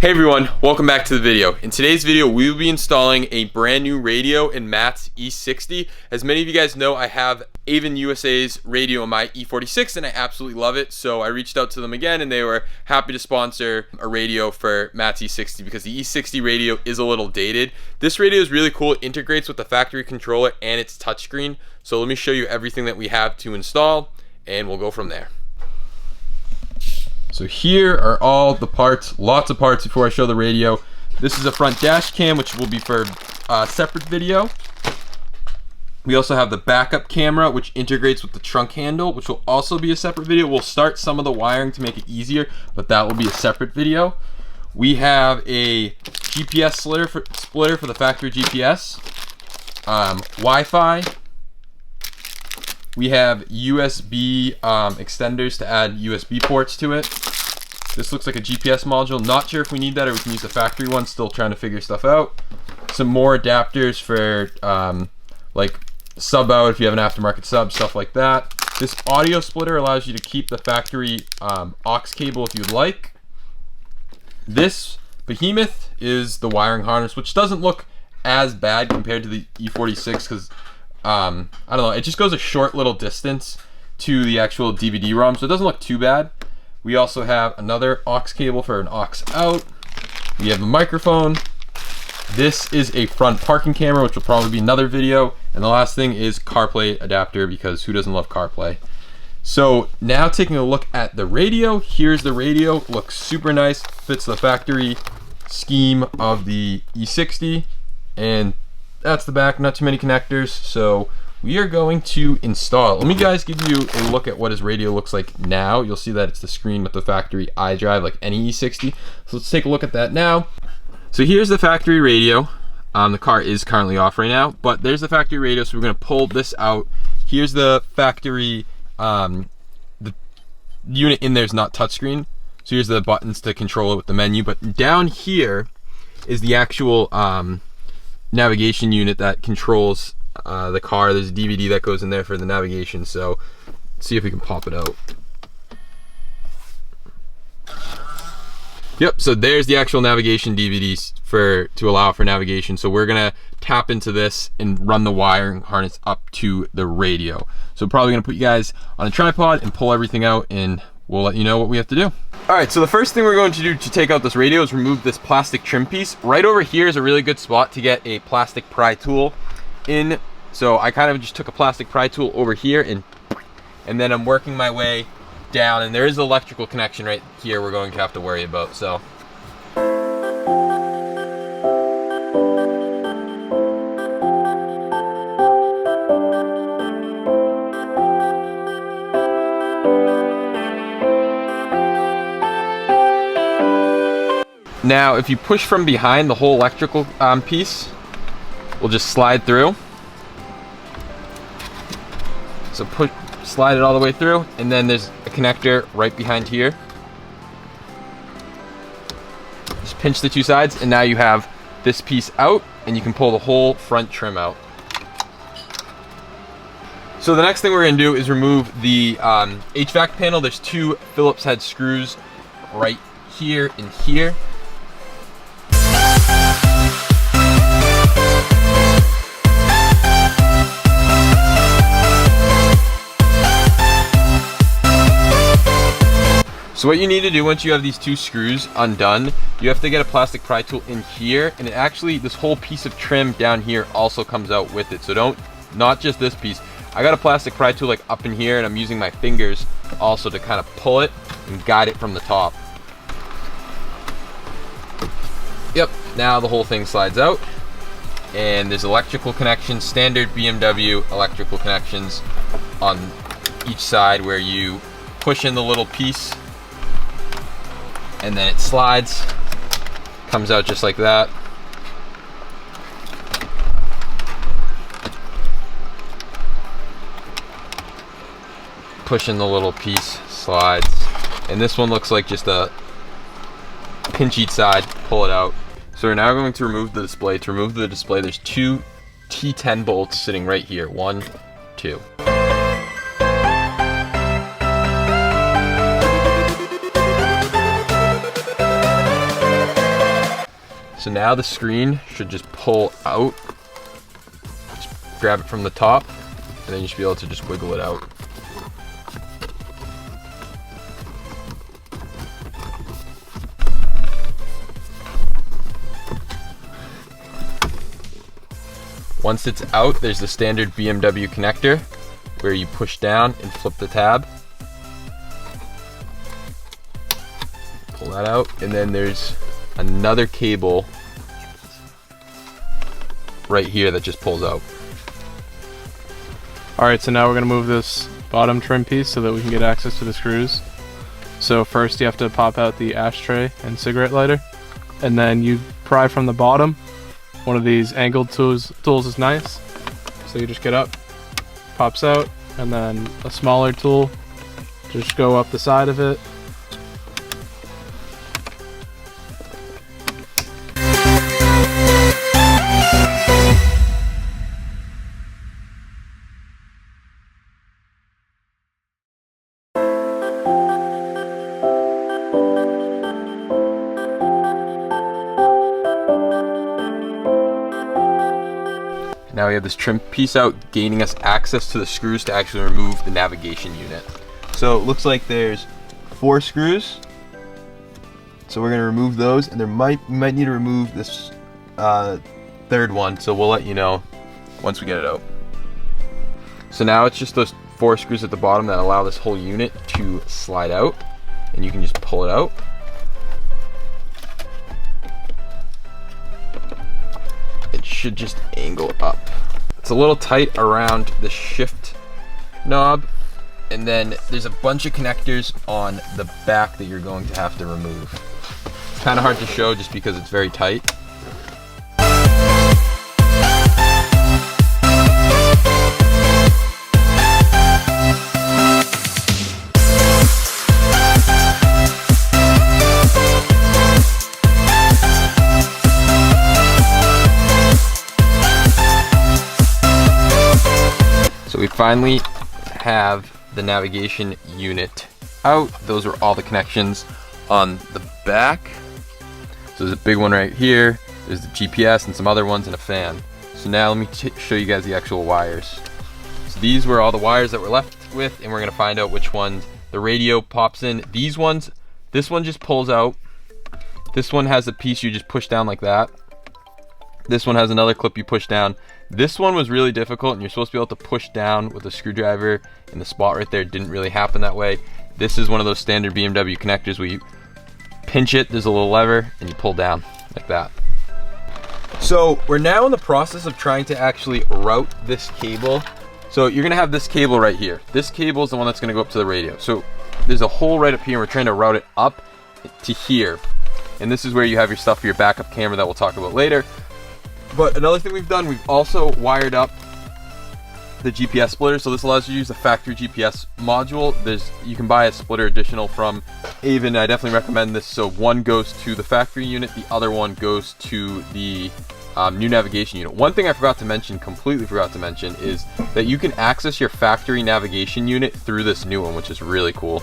Hey everyone, welcome back to the video. In today's video, we will be installing a brand new radio in Matt's E60. As many of you guys know, I have Avin USA's radio in my E46 and I absolutely love it. So I reached out to them again and they were happy to sponsor a radio for Matt's E60 because the E60 radio is a little dated. This radio is really cool. It integrates with the factory controller and its touchscreen. So let me show you everything that we have to install and we'll go from there. So here are all the parts, lots of parts before I show the radio. This is a front dash cam, which will be for a separate video. We also have the backup camera, which integrates with the trunk handle, which will also be a separate video. We'll start some of the wiring to make it easier, but that will be a separate video. We have a GPS splitter for the factory GPS, Wi-Fi. We have USB extenders to add USB ports to it. This looks like a GPS module. Not sure if we need that or we can use the factory one. Still trying to figure stuff out. Some more adapters for like sub out if you have an aftermarket sub, stuff like that. This audio splitter allows you to keep the factory aux cable if you'd like. This behemoth is the wiring harness, which doesn't look as bad compared to the E46 because I don't know, it just goes a short little distance to the actual DVD ROM, so it doesn't look too bad. We also have another aux cable for an aux out. We have a microphone. This is a front parking camera, which will probably be another video. And the last thing is CarPlay adapter, because who doesn't love CarPlay? So now taking a look at the radio, here's the radio. Looks super nice, fits the factory scheme of the E60. And that's the back, not too many connectors. So we are going to install it. Let me guys give you a look at what his radio looks like now. You'll see that it's the screen with the factory iDrive like any E60. So let's take a look at that now. So here's the factory radio. The car is currently off right now, but there's the factory radio. So we're gonna pull this out. Here's the factory, the unit in there is not touchscreen. So here's the buttons to control it with the menu, but down here is the actual navigation unit that controls the car. There's a DVD that goes in there for the navigation, so let's see if we can pop it out. Yep, so there's the actual navigation DVDs to allow for navigation. So we're gonna tap into this and run the wiring harness up to the radio. So probably gonna put you guys on a tripod and pull everything out and we'll let you know what we have to do. All right, so the first thing we're going to do to take out this radio is remove this plastic trim piece. Right over here is a really good spot to get a plastic pry tool in. So I kind of just took a plastic pry tool over here and then I'm working my way down, and there is an electrical connection right here we're going to have to worry about. So now if you push from behind, the whole electrical piece will just slide through. So slide it all the way through, and then there's a connector right behind here. Just pinch the two sides, and now you have this piece out, and you can pull the whole front trim out. So the next thing we're gonna do is remove the HVAC panel. There's two Phillips head screws right here and here. So what you need to do once you have these two screws undone, you have to get a plastic pry tool in here, and it actually, this whole piece of trim down here also comes out with it. So not just this piece. I got a plastic pry tool like up in here, and I'm using my fingers also to kind of pull it and guide it from the top. Yep, now the whole thing slides out, and there's electrical connections, standard BMW electrical connections on each side where you push in the little piece and then it slides, comes out just like that. Push in the little piece, slides. And this one looks like just a pinch each side, pull it out. So we're now going to remove the display. To remove the display, there's two T10 bolts sitting right here. 1, 2. So now the screen should just pull out. Just grab it from the top, and then you should be able to just wiggle it out. Once it's out, there's the standard BMW connector where you push down and flip the tab. Pull that out, and then there's another cable right here that just pulls out. Alright, so now we're going to move this bottom trim piece so that we can get access to the screws. So first you have to pop out the ashtray and cigarette lighter, and then you pry from the bottom. One of these angled tools is nice. So you just get up, pops out, and then a smaller tool, just go up the side of it. Now we have this trim piece out, gaining us access to the screws to actually remove the navigation unit. So it looks like there's 4 screws. So we're gonna remove those, and we might need to remove this third one, so we'll let you know once we get it out. So now it's just those 4 screws at the bottom that allow this whole unit to slide out, and you can just pull it out. It should just angle up. It's a little tight around the shift knob, and then there's a bunch of connectors on the back that you're going to have to remove. It's kind of hard to show just because it's very tight. So we finally have the navigation unit out. Those are all the connections on the back. So there's a big one right here. There's the GPS and some other ones and a fan. So now let me show you guys the actual wires. So these were all the wires that we're left with, and we're gonna find out which ones the radio pops in. These ones, this one just pulls out. This one has a piece you just push down like that. This one has another clip you push down. This one was really difficult, and you're supposed to be able to push down with a screwdriver, and the spot right there didn't really happen that way. This is one of those standard BMW connectors where you pinch it, there's a little lever, and you pull down like that. So we're now in the process of trying to actually route this cable. So you're gonna have this cable right here. This cable is the one that's gonna go up to the radio. So there's a hole right up here, and we're trying to route it up to here. And this is where you have your stuff for your backup camera that we'll talk about later. But another thing we've done, we've also wired up the GPS splitter. So this allows you to use the factory GPS module. You can buy a splitter additional from Avin. I definitely recommend this. So one goes to the factory unit, the other one goes to the new navigation unit. One thing I forgot to mention, completely forgot to mention, is that you can access your factory navigation unit through this new one, which is really cool.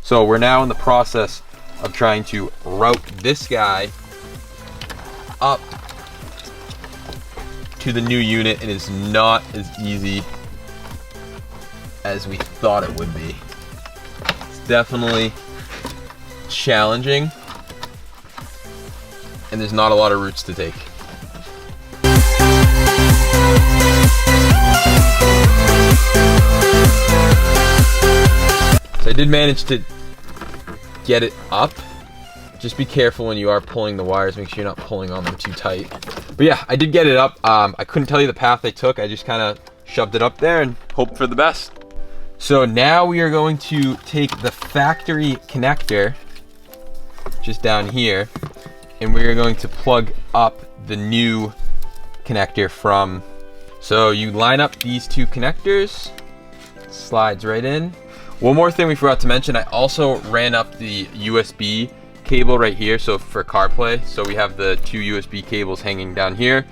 So we're now in the process of trying to route this guy up to the new unit. It is not as easy as we thought it would be. It's definitely challenging, and there's not a lot of routes to take. So I did manage to get it up. Just be careful when you are pulling the wires, make sure you're not pulling on them too tight. But yeah, I did get it up. I couldn't tell you the path I took. I just kind of shoved it up there and hoped for the best. So now we are going to take the factory connector, just down here, and we are going to plug up the new connector from. So you line up these two connectors, slides right in. One more thing we forgot to mention, I also ran up the USB cable right here, so for CarPlay. So we have the 2 USB cables hanging down here,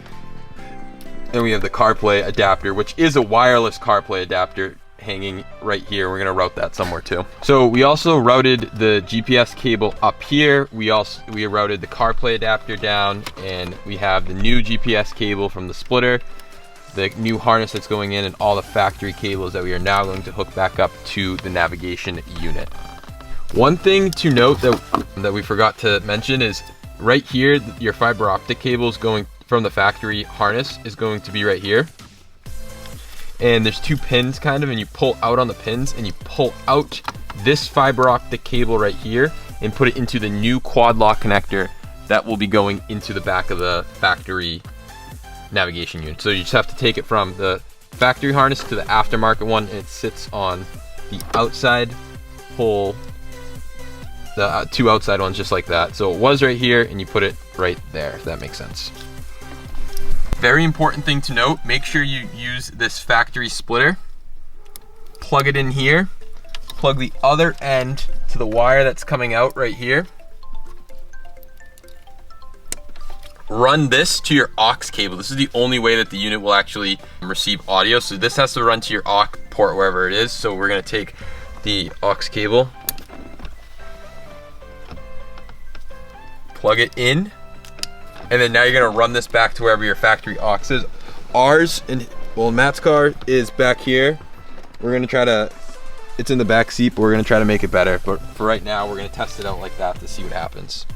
and we have the CarPlay adapter, which is a wireless CarPlay adapter, hanging right here. We're gonna route that somewhere too. So we also routed the GPS cable up here. We routed the CarPlay adapter down, and we have the new GPS cable from the splitter, the new harness that's going in, and all the factory cables that we are now going to hook back up to the navigation unit. One thing to note that we forgot to mention is right here, your fiber optic cable is going from the factory harness is going to be right here. And there's two pins kind of, and you pull out on the pins and you pull out this fiber optic cable right here and put it into the new quad lock connector that will be going into the back of the factory navigation unit. So you just have to take it from the factory harness to the aftermarket one, and it sits on the outside hole, the two outside ones just like that. So it was right here and you put it right there, if that makes sense. Very important thing to note, make sure you use this factory splitter. Plug it in here, plug the other end to the wire that's coming out right here. Run this to your aux cable. This is the only way that the unit will actually receive audio. So this has to run to your aux port wherever it is. So we're gonna take the aux cable, plug it in, and then now you're gonna run this back to wherever your factory aux is. Ours, Matt's car is back here. We're gonna try to, it's in the back seat, but we're gonna try to make it better. But for right now, we're gonna test it out like that to see what happens.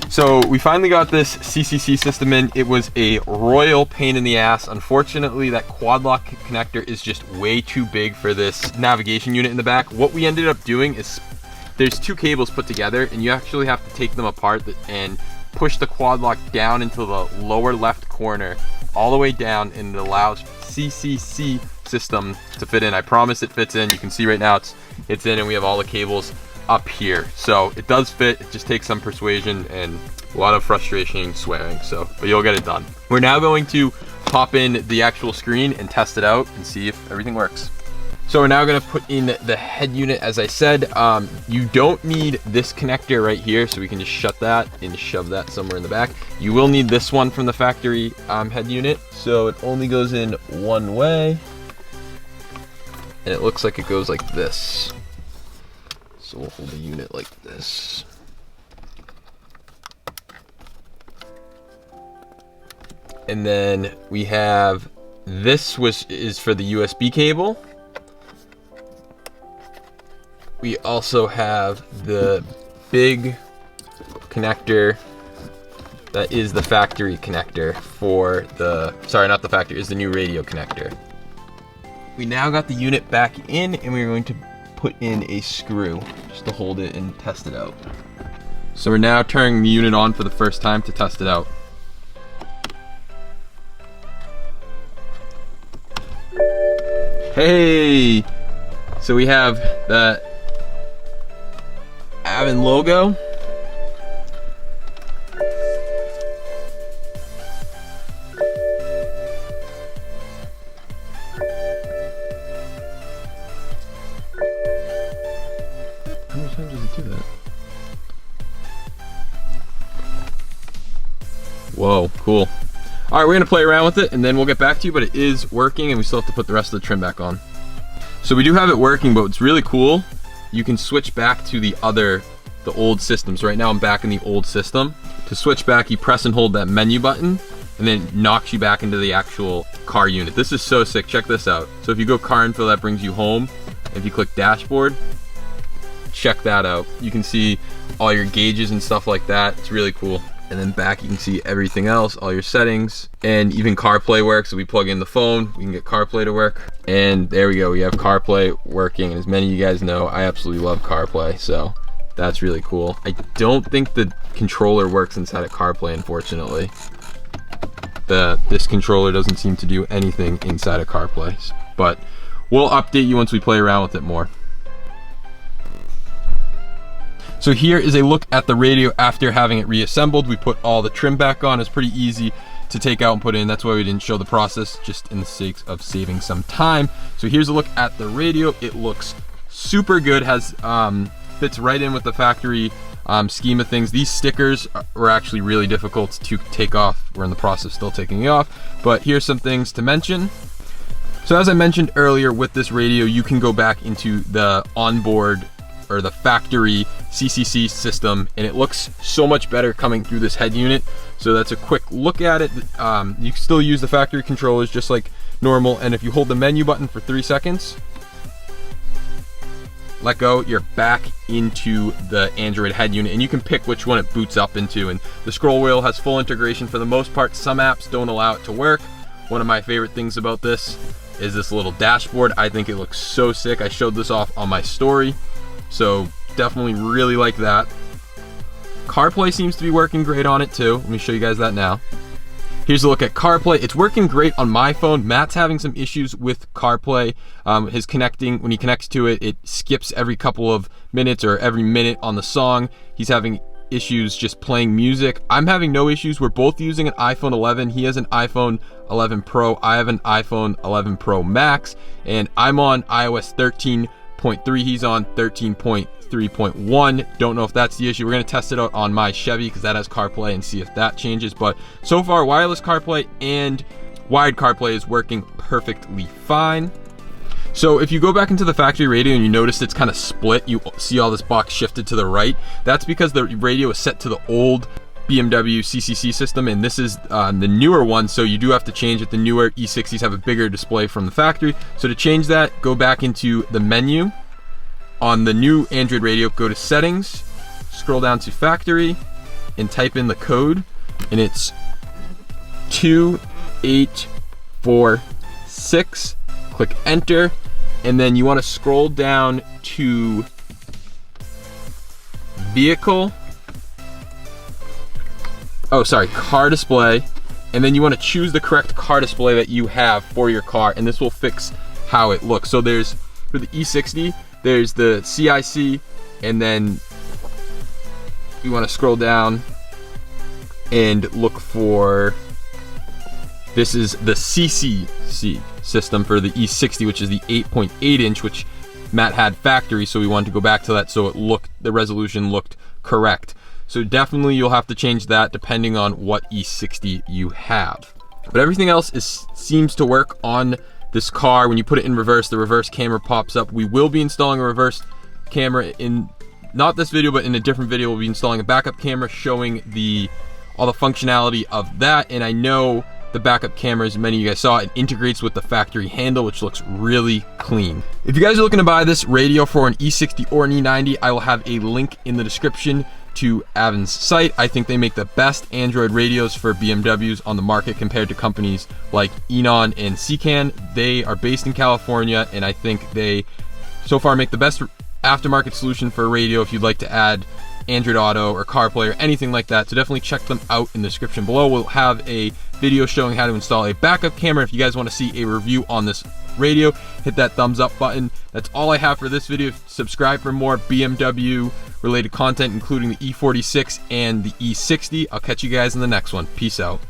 So we finally got this CCC system in. It was a royal pain in the ass. Unfortunately, that quad lock connector is just way too big for this navigation unit in the back. What we ended up doing is there's two cables put together, and you actually have to take them apart and push the quad lock down into the lower left corner all the way down, and it allows CCC system to fit in. I promise it fits in. You can see right now it's in, and we have all the cables up here. So it does fit. It just takes some persuasion and a lot of frustration and swearing, but you'll get it done. We're now going to pop in the actual screen and test it out and see if everything works. So we're now going to put in the head unit. As I said, you don't need this connector right here, so we can just shut that and shove that somewhere in the back. You will need this one from the factory head unit. So it only goes in one way, and it looks like it goes like this. So we'll hold the unit like this. And then we have this, which is for the USB cable. We also have the big connector that is the factory connector for the, sorry, not the factory, is the new radio connector. We now got the unit back in, and we're going to put in a screw just to hold it and test it out. So we're now turning the unit on for the first time to test it out. Hey! So we have the Avin logo. How many times does it do that? Whoa, cool. All right, we're gonna play around with it and then we'll get back to you, but it is working and we still have to put the rest of the trim back on. So we do have it working, but it's really cool. You can switch back to the old system. So right now I'm back in the old system. To switch back, you press and hold that menu button, and then it knocks you back into the actual car unit. This is so sick, check this out. So if you go car info, that brings you home. If you click dashboard, check that out. You can see all your gauges and stuff like that. It's really cool. And then back you can see everything else, all your settings, and even CarPlay works. So we plug in the phone, we can get CarPlay to work. And there we go, we have CarPlay working. And as many of you guys know, I absolutely love CarPlay, so that's really cool. I don't think the controller works inside of CarPlay, unfortunately. This controller doesn't seem to do anything inside of CarPlay, but we'll update you once we play around with it more. So here is a look at the radio after having it reassembled. We put all the trim back on. It's pretty easy to take out and put in. That's why we didn't show the process, just in the sake of saving some time. So here's a look at the radio. It looks super good, fits right in with the factory scheme of things. These stickers were actually really difficult to take off. We're in the process of still taking it off, but here's some things to mention. So as I mentioned earlier, with this radio, you can go back into the onboard or the factory CCC system, and it looks so much better coming through this head unit. So that's a quick look at it. You can still use the factory controllers just like normal, and if you hold the menu button for 3 seconds, let go, you're back into the Android head unit, and you can pick which one it boots up into. And the scroll wheel has full integration for the most part. Some apps don't allow it to work. One of my favorite things about this is this little dashboard. I think it looks so sick. I showed this off on my story, so definitely really like that. CarPlay seems to be working great on it too. Let me show you guys that now. Here's a look at CarPlay. It's working great on my phone. Matt's having some issues with CarPlay. When he connects to it, it skips every couple of minutes or every minute on the song. He's having issues just playing music. I'm having no issues. We're both using an iPhone 11. He has an iPhone 11 Pro. I have an iPhone 11 Pro Max, and I'm on iOS 13.3. He's on 13.3.1. Don't know if that's the issue. We're going to test it out on my Chevy because that has CarPlay and see if that changes. But so far, wireless CarPlay and wired CarPlay is working perfectly fine. So if you go back into the factory radio and you notice it's kind of split, you see all this box shifted to the right. That's because the radio is set to the old BMW CCC system, and this is the newer one, so you do have to change it. The newer E60s have a bigger display from the factory. So to change that, go back into the menu. On the new Android radio, go to settings, scroll down to factory, and type in the code, and it's 2846. Click enter, and then you want to scroll down to vehicle. Car display, and then you want to choose the correct car display that you have for your car, and this will fix how it looks. So there's, for the E60, there's the CIC, and then you want to scroll down and look for, this is the CCC system for the E60, which is the 8.8 inch, which Matt had factory, so we wanted to go back to that so the resolution looked correct. So definitely you'll have to change that depending on what E60 you have. But everything else seems to work on this car. When you put it in reverse, the reverse camera pops up. We will be installing a reverse camera in, not this video, but in a different video. We'll be installing a backup camera showing all the functionality of that. And I know the backup camera, as many of you guys saw, it integrates with the factory handle, which looks really clean. If you guys are looking to buy this radio for an E60 or an E90, I will have a link in the description to Avin's site. I think they make the best Android radios for BMWs on the market compared to companies like Enon and CCAN. They are based in California, and I think they so far make the best aftermarket solution for a radio if you'd like to add Android Auto or CarPlay or anything like that. So definitely check them out in the description below. We'll have a video showing how to install a backup camera. If you guys want to see a review on this radio, hit that thumbs up button. That's all I have for this video. Subscribe for more BMW related content, including the E46 and the E60. I'll catch you guys in the next one. Peace out.